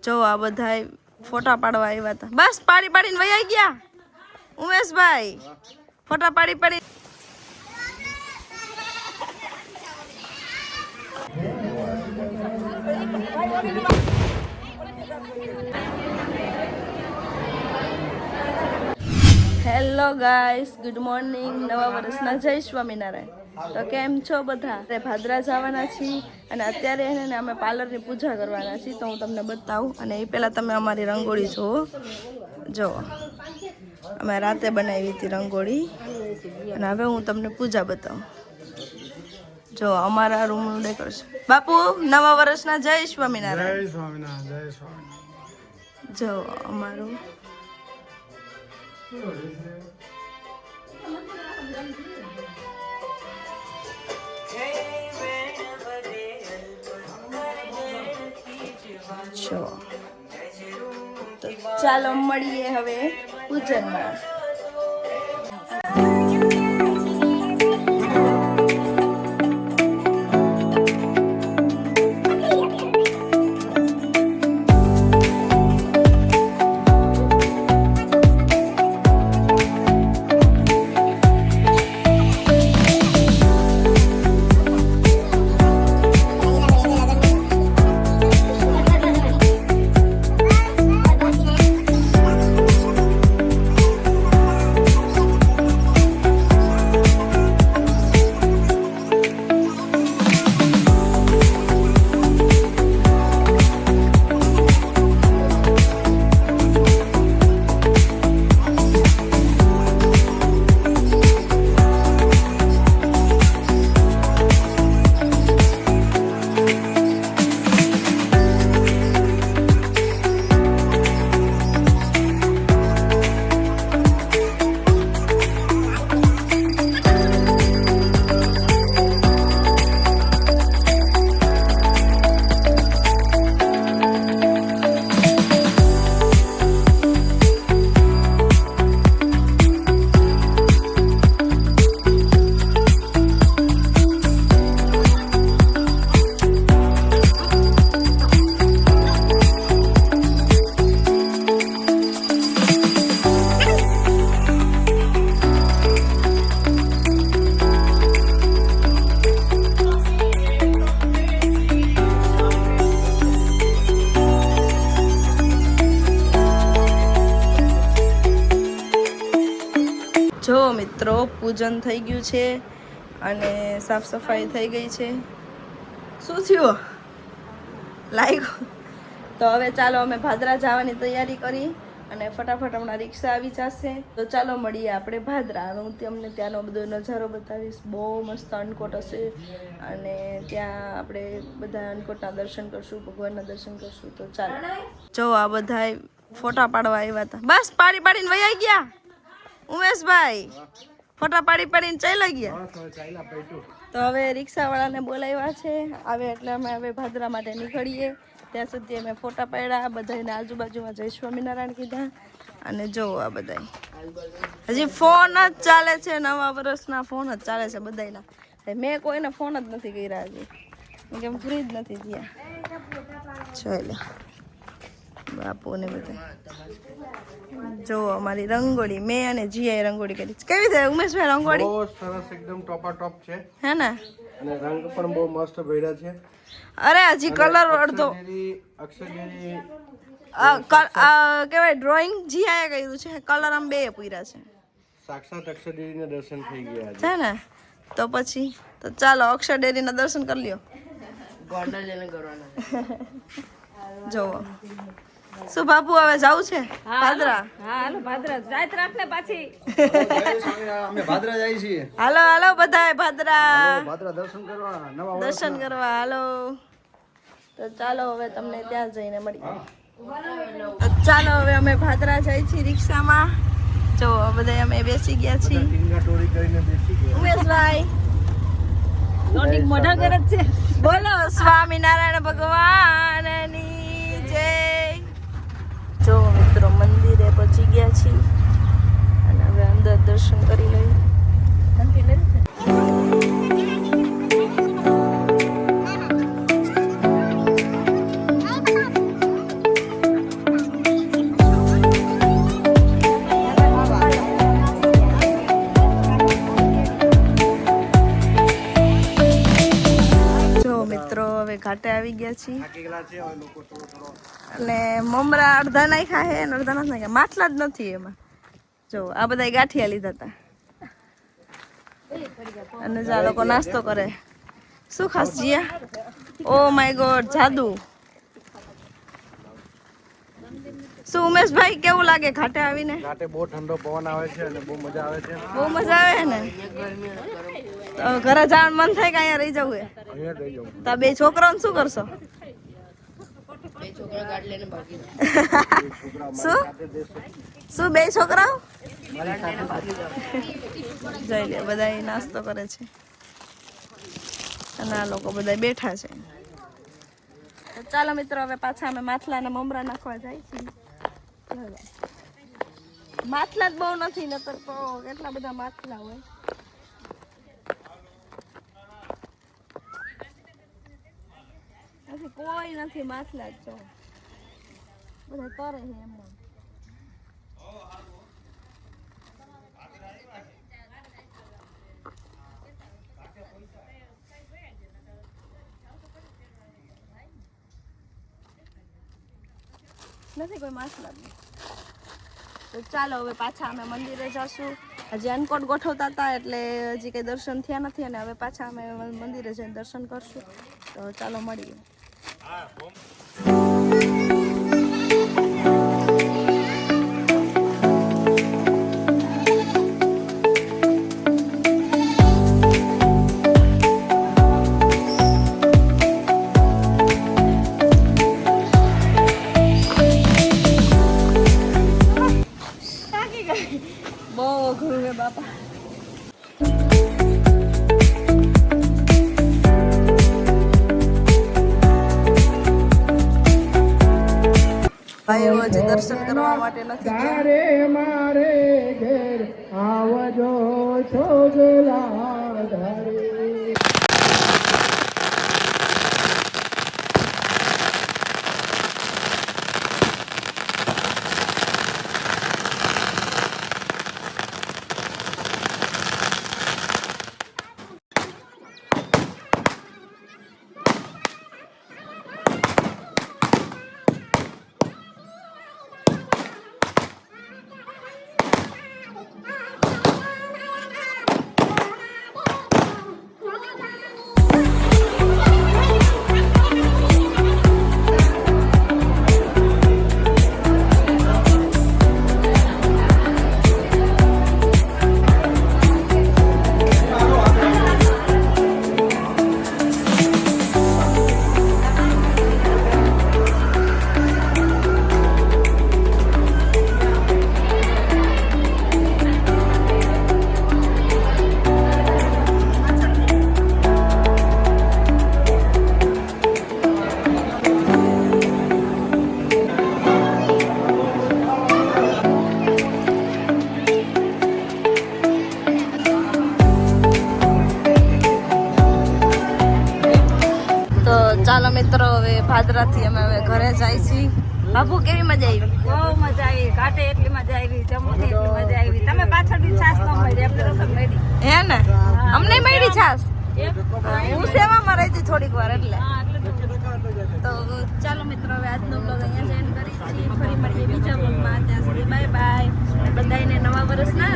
જો આ બધા ફોટા પાડવા આવ્યા હતા. બસ પાડી પાડીને વહી ગયા ઉમેશભાઈ, ફોટા પાડી પાડી. Hello guys, good morning. નવા વર્ષના જય સ્વામિનારાયણ. તો કેમ છો બધા? ભાદરા જવાના છીએ અને અત્યારે એને અમે પાર્લરની પૂજા કરવાના છીએ. તો હું તમને બતાવું અને એ પહેલાં તમે અમારી રંગોળી જુઓ. અમે રાતે બનાવી હતી રંગોળી અને હવે હું તમને પૂજા બતાવું. જો અમારા રૂમનું ડેકોરેશન. બાપુ નવા વર્ષના જય સ્વામિનારાયણ. જય સ્વામિનારાયણ, જય સ્વામિનારાયણ. જો અમારું તો ચાલો મળીએ હવે પૂજનમાં. જો મિત્રો, પૂજન થઈ ગયું છે અને સાફ સફાઈ થઈ ગઈ છે. શું થયું લાગ્યું? તો હવે ચાલો અમે ભાદરા જવાની તૈયારી કરી અને ફટાફટ હમણાં રિક્ષા આવી જશે. તો ચાલો મળીએ આપણે ભાદરા. હું તમને ત્યાંનો બધો નજારો બતાવીશ. બહુ મસ્ત અન્નકોટ હશે અને ત્યાં આપણે બધા અન્નકોટના દર્શન કરશું, ભગવાનના દર્શન કરશું. તો ચાલો. જો આ બધા ફોટા પાડવા આવ્યા હતા. બસ પાડી પાડીને વહી ગયા ઉમેશભાઈ, ફોટા પાડી પાડીને ચાલ્યા ગયા. તો હવે રિક્ષાવાળાને બોલાવ્યા છે, આવે એટલે અમે હવે ભાદરા માટે નીકળીએ. ત્યાં સુધી અમે ફોટા પાડ્યા, બધાને આજુબાજુમાં જય સ્વામિનારાયણ કીધા. અને જો આ બધા હજી ફોન જ ચાલે છે, નવા વર્ષના ફોન જ ચાલે છે બધાના. મેં કોઈને ફોન જ નથી કર્યા હજી, કેમ ફ્રી જ નથી થયા. ચાલો બાપુ ને બધા જો અમારી રંગોળી, મેં અને જીયાએ રંગોળી કરી. કેવી છે ઉમેશભાઈ રંગોળી? બહુ સરસ, એકદમ ટોપા ટોપ છે. હે ને? અને રંગ પણ બહુ મસ્ત ભર્યા છે. અરે હજી કલર અડધો અક્ષરગીરી કેવાય ડ્રોઈંગ જીયાએ કર્યું છે, કલર આમ બે પૂર્યા છે. સાક્ષાત અક્ષરગીરીના દર્શન થઈ ગયા છે ને? તો પછી તો ચાલો અક્ષર ડેરીના દર્શન કરી લ્યો. ગોંડલ જઈને કરવાના. જોવો શું બાપુ, હવે જાવું છે ભાદરા? હા હાલો ભાદરા રાત રાખને પાછી. અમે ભાદરા જઈએ છીએ. હાલો હાલો બધાય ભાદરા ભાદરા દર્શન કરવા, નવા દર્શન કરવા હાલો. તો ચાલો હવે તમને ત્યાં જઈને મળીએ. ચાલો હવે અમે ભાદરા જઈએ છીએ રિક્ષામાં. જો બધા અમે બેસી ગયા છીએ. ટોરી કરીને બેસી ગયા. ઉમેશભાઈ લોટિંગ મોઢા કરે છે. બોલો સ્વામિનારાયણ ભગવાનની જય. જો મિત્રો મંદિરે પહોંચી ગયા છીએ અને હવે અંદર દર્શન કરી લઈએ. ગયા છીએ થાકી ગયેલા છે હવે લોકો થોડો અને મમરા અડધા નાખ્યા છે અને અડધા નથી નાખ્યા, માથલા જ નથી એમાં. જો આ બધા ગાંઠિયા લીધા હતા અને જે આ લોકો નાસ્તો કરે. શું ખાસ જીયા? ઓ માય ગોડ, જાદુ. શું ઉમેશભાઈ કેવું લાગે ઘાટે આવીને? ઘાટે બહુ ઠંડો પવન આવે છે અને બહુ મજા આવે છે. બહુ મજા આવે ને? તો ઘરે જવાનું મન થાય કે અહીંયા રહી જવું? અહીંયા રહી જાઉં. તો આ બે છોકરાઓને શું કરશો? શું શું બે છોકરાઓ? જઈ લે, બધા નાસ્તો કરે છે અને આ લોકો બધા બેઠા છે. તો ચાલો મિત્રો, હવે પાછા અમે માથલા અને મમરા નાખવા જાય છીએ. માથલા જ બહુ નથી, નતર તો કેટલા બધા માથલા હોય. નથી કોઈ નથી, માથલા જ છો બધા તરે છે એમ. નથી કોઈ માછલા જ. તો ચાલો હવે પાછા અમે મંદિરે જશું. હજી અન્નકોટ ગોઠવતા હતા એટલે હજી કંઈ દર્શન થયા નથી અને હવે પાછા અમે મંદિરે જઈને દર્શન કરશું. તો ચાલો મળીએ. બહુ અઘરું હે બાપા. ભાઈઓ હજી દર્શન કરવા માટે નથી ગયા. મારે ઘેર આવજો છોગલા ધારે. ચાલો મિત્રો, હવે ભાદરાથી અમે હવે ઘરે જાય છીએ. બાપુ કેવી મજા આવી? બહુ મજા આવી. ઘાટે એટલી મજા આવી, જમવાની એટલી મજા આવી. તમે પાછળથી છાશ ન મળી, એમને રસમ મળી. હે ને? અમને મળી છાસ. હું સેવામાં રહી હતી થોડીક વાર એટલે. તો ચાલો મિત્રો, હવે આજનો બ્લોગ અહીંયા જ એન્ડ કરી છીએ. ફરી મળીએ બીજા બ્લોગમાં. ત્યાં સુધી બાય બાય. બધાને નવા વર્ષના